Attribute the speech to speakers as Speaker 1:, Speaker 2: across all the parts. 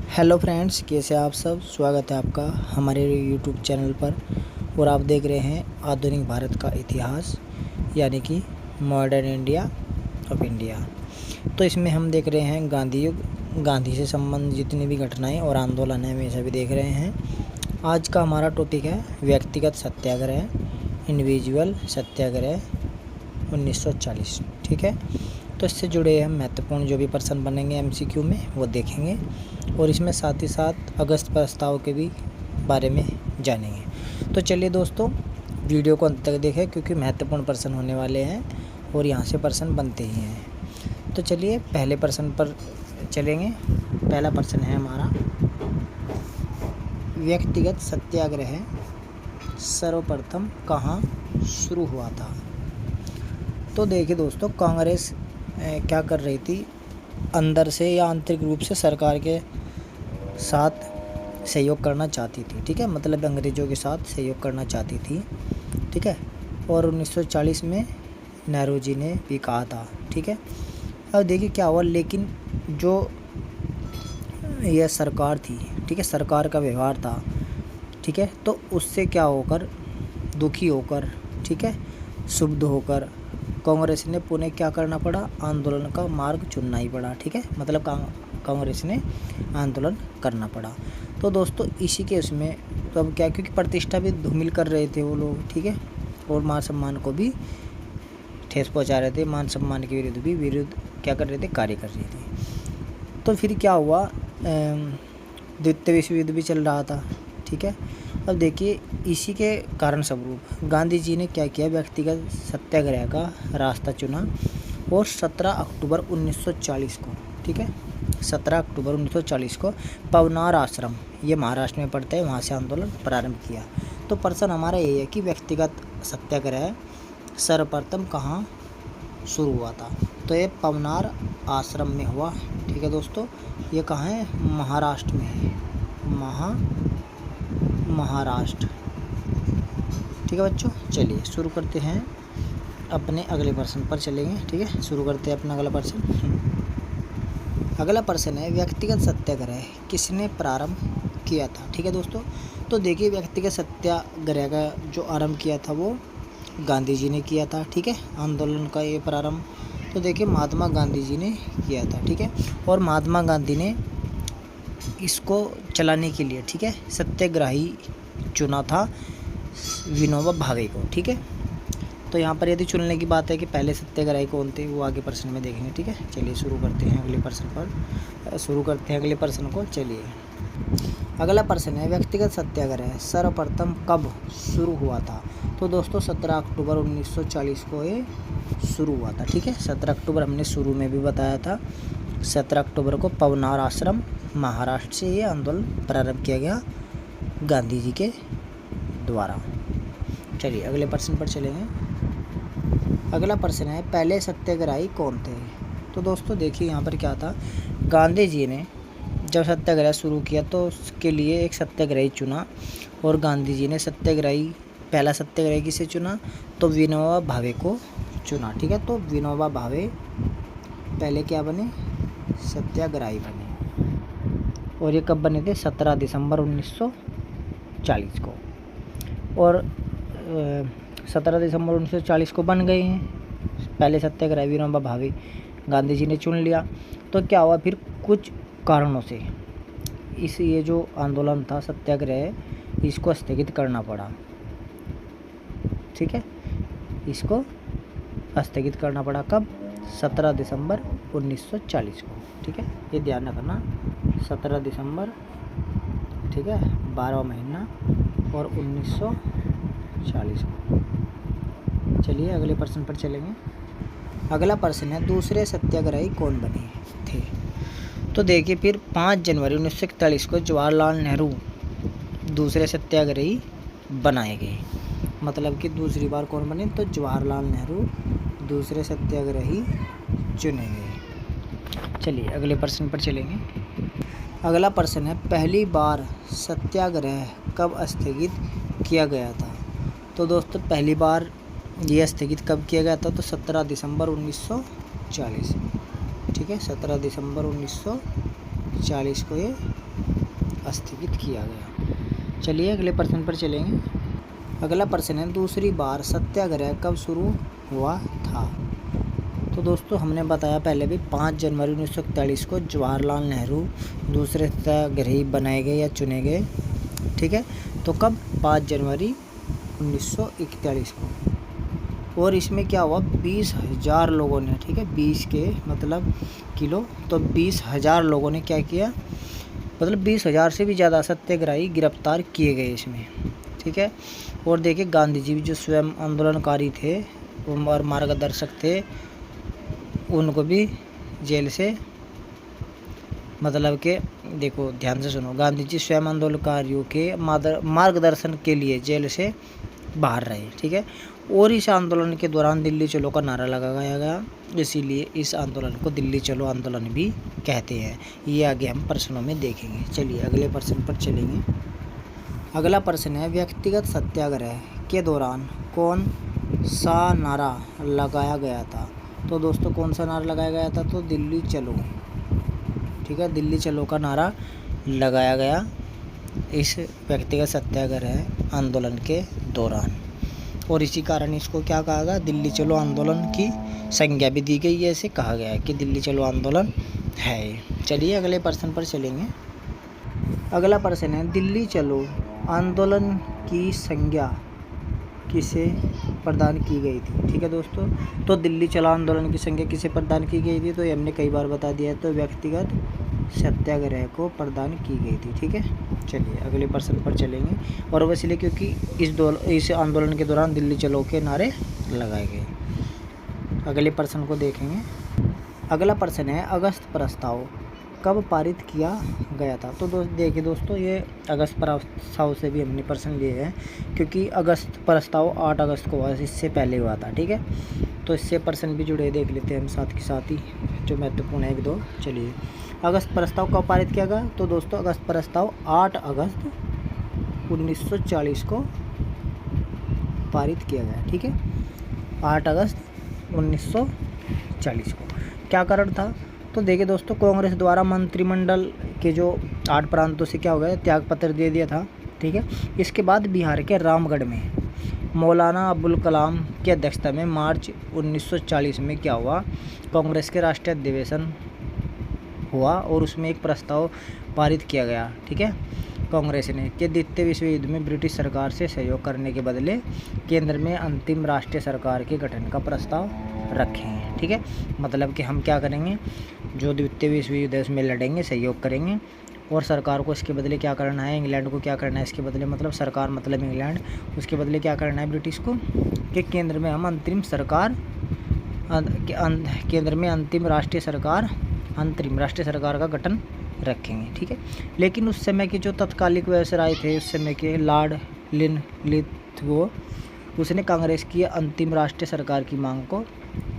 Speaker 1: Hello friends, कैसे आप सब। स्वागत है आपका हमारे यूट्यूब चैनल पर और आप देख रहे हैं आधुनिक भारत का इतिहास यानी कि मॉडर्न इंडिया ऑफ इंडिया। तो इसमें हम देख रहे हैं गांधी युग, गांधी से संबंधित जितनी भी घटनाएं और आंदोलन हैं वे सभी देख रहे हैं। आज का हमारा टॉपिक है व्यक्तिगत सत्याग्रह, इंडिविजुअल सत्याग्रह 1940। ठीक है, तो इससे जुड़े हम महत्वपूर्ण जो भी प्रश्न बनेंगे एमसीक्यू में वो देखेंगे और इसमें साथ ही साथ अगस्त प्रस्ताव के भी बारे में जानेंगे। तो चलिए दोस्तों, वीडियो को अंत तक देखें क्योंकि महत्वपूर्ण प्रश्न होने वाले हैं और यहाँ से प्रश्न बनते ही हैं। तो चलिए पहले प्रश्न पर चलेंगे। पहला प्रश्न है हमारा, व्यक्तिगत सत्याग्रह सर्वप्रथम कहाँ शुरू हुआ था। तो देखिए दोस्तों, कांग्रेस क्या कर रही थी, अंदर से या आंतरिक रूप से सरकार के साथ सहयोग करना चाहती थी। ठीक है, मतलब अंग्रेज़ों के साथ सहयोग करना चाहती थी। ठीक है, और 1940 में नेहरू जी ने भी कहा था। ठीक है, अब देखिए क्या हुआ, लेकिन जो यह सरकार थी, ठीक है, सरकार का व्यवहार था, ठीक है, तो उससे क्या होकर दुखी होकर, ठीक है, क्षुब्ध होकर कांग्रेस ने पुनः क्या करना पड़ा, आंदोलन का मार्ग चुनना ही पड़ा। ठीक है, मतलब कांग्रेस ने आंदोलन करना पड़ा। तो दोस्तों इसी के उसमें तो अब क्या, क्योंकि प्रतिष्ठा भी धूमिल कर रहे थे वो लोग, ठीक है, और मान सम्मान को भी ठेस पहुंचा रहे थे, मान सम्मान के विरुद्ध क्या कर रहे थे, कार्य कर रहे थे। तो फिर क्या हुआ, द्वितीय विश्व युद्ध भी चल रहा था। ठीक है, अब देखिए इसी के कारण स्वरूप गांधी जी ने क्या किया, व्यक्तिगत सत्याग्रह का रास्ता चुना और 17 अक्टूबर 1940 को, ठीक है, 17 अक्टूबर 1940 को पवनार आश्रम, ये महाराष्ट्र में पड़ता है, वहाँ से आंदोलन प्रारंभ किया। तो प्रश्न हमारा ये है कि व्यक्तिगत सत्याग्रह सर्वप्रथम कहाँ शुरू हुआ था। तो ये पवनार आश्रम में हुआ। ठीक है दोस्तों, ये कहाँ है, महाराष्ट्र में है, महाराष्ट्र। ठीक है बच्चों, चलिए शुरू करते हैं अपने अगले प्रश्न पर चलेंगे। ठीक है, शुरू करते हैं अपना अगला प्रश्न। अगला प्रश्न है, व्यक्तिगत सत्याग्रह किसने प्रारंभ किया था। ठीक है दोस्तों, तो देखिए व्यक्तिगत सत्याग्रह का जो आरंभ किया था वो गांधी जी ने किया था। ठीक है, आंदोलन का ये प्रारंभ तो देखिए महात्मा गांधी जी ने किया था। ठीक है, और महात्मा गांधी ने इसको चलाने के लिए, ठीक है, सत्याग्रही चुना था विनोबा भावे को। ठीक है, तो यहाँ पर यदि चुनने की बात है कि पहले सत्याग्रही कौन थे वो आगे प्रश्न में देखेंगे। ठीक है, चलिए शुरू करते हैं अगले प्रश्न को। चलिए अगला प्रश्न है, व्यक्तिगत सत्याग्रह सर्वप्रथम कब शुरू हुआ था। तो दोस्तों 17 अक्टूबर 1940 को ये शुरू हुआ था। ठीक है, 17 अक्टूबर हमने शुरू में भी बताया था। 17 अक्टूबर को पवनार आश्रम महाराष्ट्र से ये आंदोलन प्रारंभ किया गया गांधी जी के द्वारा। चलिए अगले प्रश्न पर चलेंगे। अगला प्रश्न है, पहले सत्याग्रही कौन थे। तो दोस्तों देखिए यहाँ पर क्या था, गांधी जी ने जब सत्याग्रह शुरू किया तो उसके लिए एक सत्याग्रही चुना और गांधी जी ने पहला सत्याग्रही किसे चुना, तो विनोबा भावे को चुना। ठीक है, तो विनोबा भावे पहले क्या बने, सत्याग्रही बने और ये कब बने थे, 17 दिसंबर 1940 को। और 17 दिसंबर 1940 को बन गए हैं पहले सत्याग्रह विनोबा भावे, गांधी जी ने चुन लिया। तो क्या हुआ, फिर कुछ कारणों से ये जो आंदोलन था सत्याग्रह, इसको स्थगित करना पड़ा। ठीक है, इसको स्थगित करना पड़ा कब, 17 दिसंबर 1940 को। ठीक है, ये ध्यान रखना, 17 दिसंबर, ठीक है, 12वां महीना और 1940 को। चलिए अगले प्रश्न पर चलेंगे। अगला प्रश्न है, दूसरे सत्याग्रही कौन बने थे। तो देखिए फिर 5 जनवरी 1941 को जवाहरलाल नेहरू दूसरे सत्याग्रही बनाए गए। मतलब कि दूसरी बार कौन बने, तो जवाहरलाल नेहरू दूसरे सत्याग्रही चुने गए। चलिए अगले प्रश्न पर चलेंगे। अगला प्रश्न है, पहली बार सत्याग्रह कब स्थगित किया गया था। तो दोस्तों पहली बार यह स्थगित कब किया गया था, तो 17 दिसंबर 1940। ठीक है, 17 दिसंबर 1940 को ये स्थगित किया गया। चलिए अगले प्रश्न पर चलेंगे। अगला प्रश्न है, दूसरी बार सत्याग्रह कब शुरू हुआ था? तो दोस्तों हमने बताया पहले भी 5 जनवरी 1941 को जवाहरलाल नेहरू दूसरे सत्याग्रही बनाए गए या चुने गए। ठीक है, तो कब? 5 जनवरी 1941 को। और इसमें क्या हुआ, 20,000 लोगों ने, ठीक है, 20 के मतलब किलो, तो 20,000 लोगों ने क्या किया, मतलब 20,000 से भी ज़्यादा सत्याग्रही गिरफ्तार किए गए इसमें। ठीक है, और देखिए गांधी जी भी जो स्वयं आंदोलनकारी थे और मार्गदर्शक थे, उनको भी जेल से, मतलब के देखो ध्यान से सुनो, गांधी जी स्वयं आंदोलनकारियों के मार्गदर्शन के लिए जेल से बाहर रहे। ठीक है, और इस आंदोलन के दौरान दिल्ली चलो का नारा लगाया गया, इसीलिए इस आंदोलन को दिल्ली चलो आंदोलन भी कहते हैं। ये आगे हम प्रश्नों में देखेंगे। चलिए अगले प्रश्न पर चलेंगे। अगला प्रश्न है, व्यक्तिगत सत्याग्रह के दौरान कौन सा नारा लगाया गया था? तो दोस्तों कौन सा नारा लगाया गया था? तो दिल्ली चलो। ठीक है, दिल्ली चलो का नारा लगाया गया इस व्यक्तिगत सत्याग्रह आंदोलन के दौरान, और इसी कारण इसको क्या कहा गया, दिल्ली चलो आंदोलन की संज्ञा भी दी गई है। ऐसे कहा गया है कि दिल्ली चलो आंदोलन है। चलिए अगले प्रश्न पर चलेंगे। अगला प्रश्न है, दिल्ली चलो आंदोलन की संज्ञा किसे प्रदान की गई थी? ठीक है दोस्तों, तो दिल्ली चलो आंदोलन की संज्ञा किसे प्रदान की गई थी? तो ये हमने कई बार बता दिया है, तो व्यक्तिगत सत्याग्रह को प्रदान की गई थी। ठीक है, चलिए अगले प्रश्न पर चलेंगे। और वो इसलिए क्योंकि इस आंदोलन के दौरान दिल्ली चलो के नारे लगाए गए। अगले प्रश्न को देखेंगे। अगला प्रश्न है, अगस्त प्रस्ताव कब पारित किया गया था? तो देखिए दोस्तों, ये अगस्त प्रस्ताव से भी हमने प्रश्न लिए हैं, क्योंकि अगस्त प्रस्ताव 8 अगस्त को हुआ, इससे पहले हुआ था। ठीक है, तो इससे प्रश्न भी जुड़े देख लेते हैं हम साथ के साथ ही, जो महत्वपूर्ण है 1-2। चलिए, अगस्त प्रस्ताव कब पारित किया गया? तो दोस्तों अगस्त प्रस्ताव 8 अगस्त 1940 को पारित किया गया। ठीक है, 8 अगस्त 1940 को। क्या कारण था? तो देखिए दोस्तों, कांग्रेस द्वारा मंत्रिमंडल के जो 8 प्रांतों से क्या हो गया, त्याग पत्र दे दिया था। ठीक है, इसके बाद बिहार के रामगढ़ में मौलाना अबुल कलाम की अध्यक्षता में मार्च 1940 में क्या हुआ, कांग्रेस के राष्ट्रीय अधिवेशन हुआ, और उसमें एक प्रस्ताव पारित किया गया। ठीक है, कांग्रेस ने कि द्वितीय विश्व युद्ध में ब्रिटिश सरकार से सहयोग करने के बदले केंद्र में अंतिम राष्ट्रीय सरकार के गठन का प्रस्ताव रखें। ठीक है, मतलब कि हम क्या करेंगे, जो द्वितीय विश्व युद्ध है उसमें लड़ेंगे, सहयोग करेंगे, और सरकार को इसके बदले क्या करना है, इंग्लैंड को क्या करना है इसके बदले, मतलब सरकार मतलब इंग्लैंड, उसके बदले क्या करना है ब्रिटिश को, कि केंद्र में हम अंतरिम राष्ट्रीय सरकार का गठन रखेंगे। ठीक है, लेकिन उस समय के जो तत्कालिक वायसराय थे, उस समय के लॉर्ड लिनलिथगो, उसने कांग्रेस की अंतिम राष्ट्रीय सरकार की मांग को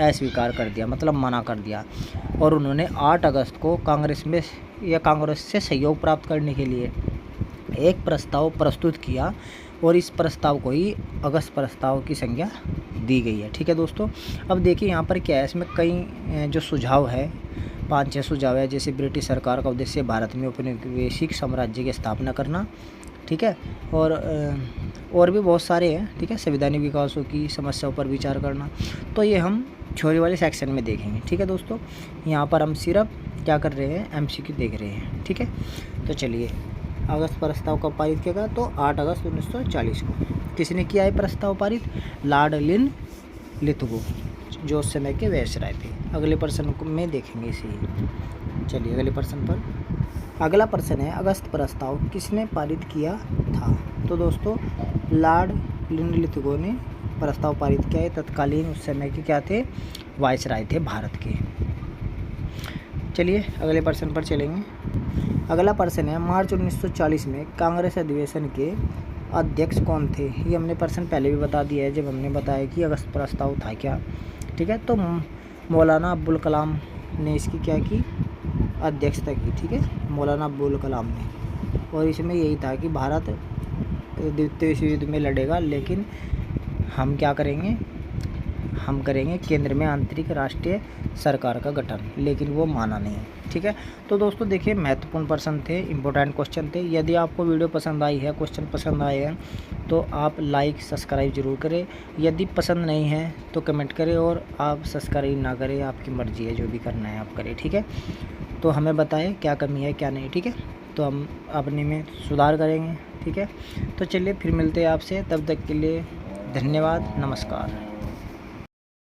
Speaker 1: अस्वीकार कर दिया, मतलब मना कर दिया, और उन्होंने 8 अगस्त को कांग्रेस से सहयोग प्राप्त करने के लिए एक प्रस्ताव प्रस्तुत किया, और इस प्रस्ताव को ही अगस्त प्रस्ताव की संज्ञा दी गई है। ठीक है दोस्तों, अब देखिए यहाँ पर क्या है, इसमें कई जो सुझाव है, 5-6 सुझाव है। जैसे ब्रिटिश सरकार का उद्देश्य भारत में औपनिवेशिक साम्राज्य की स्थापना करना। ठीक है, और भी बहुत सारे हैं। ठीक है, संवैधानिक विकासों की समस्याओं पर विचार करना, तो ये हम छोटे वाले सेक्शन में देखेंगे। ठीक है दोस्तों, यहाँ पर हम सिर्फ क्या कर रहे हैं, MCQ देख रहे हैं। ठीक है, तो चलिए, अगस्त प्रस्ताव कब पारित किया गया? तो 8 अगस्त 1940 को। किसने किया है प्रस्ताव पारित? लॉर्ड लिनलिथगो, जो उस समय के वायसराय थे। अगले प्रश्न में देखेंगे इसे। चलिए अगले प्रश्न पर। अगला प्रश्न है, अगस्त प्रस्ताव किसने पारित किया था? तो दोस्तों लॉर्ड लिनलिथगो ने प्रस्ताव पारित किया है। तत्कालीन उस समय के क्या थे, वायसराय थे भारत के। चलिए अगले प्रश्न पर चलेंगे। अगला प्रश्न है, मार्च 1940 में कांग्रेस अधिवेशन के अध्यक्ष कौन थे? ये हमने प्रश्न पहले भी बता दिया है, जब हमने बताया कि अगस्त प्रस्ताव था क्या। ठीक है, तो मौलाना अबुल कलाम ने इसकी क्या की, अध्यक्षता की। ठीक है, मौलाना अबुल कलाम ने, और इसमें यही था कि भारत द्वितीय विश्व युद्ध में लड़ेगा, लेकिन हम क्या करेंगे, हम करेंगे केंद्र में आंतरिक राष्ट्रीय सरकार का गठन, लेकिन वो माना नहीं। ठीक है। तो दोस्तों देखिए, महत्वपूर्ण प्रश्न थे, इम्पोर्टेंट क्वेश्चन थे। यदि आपको वीडियो पसंद आई है, क्वेश्चन पसंद आए हैं, तो आप लाइक सब्सक्राइब ज़रूर करें। यदि पसंद नहीं है तो कमेंट करें, और आप सब्सक्राइब ना करें, आपकी मर्ज़ी है, जो भी करना है आप करें, ठीक है। तो हमें बताएं क्या कमी है क्या नहीं, ठीक है। तो हम अपने में सुधार करेंगे, ठीक है। तो चलिए फिर मिलते हैं आपसे, तब तक के लिए धन्यवाद, नमस्कार।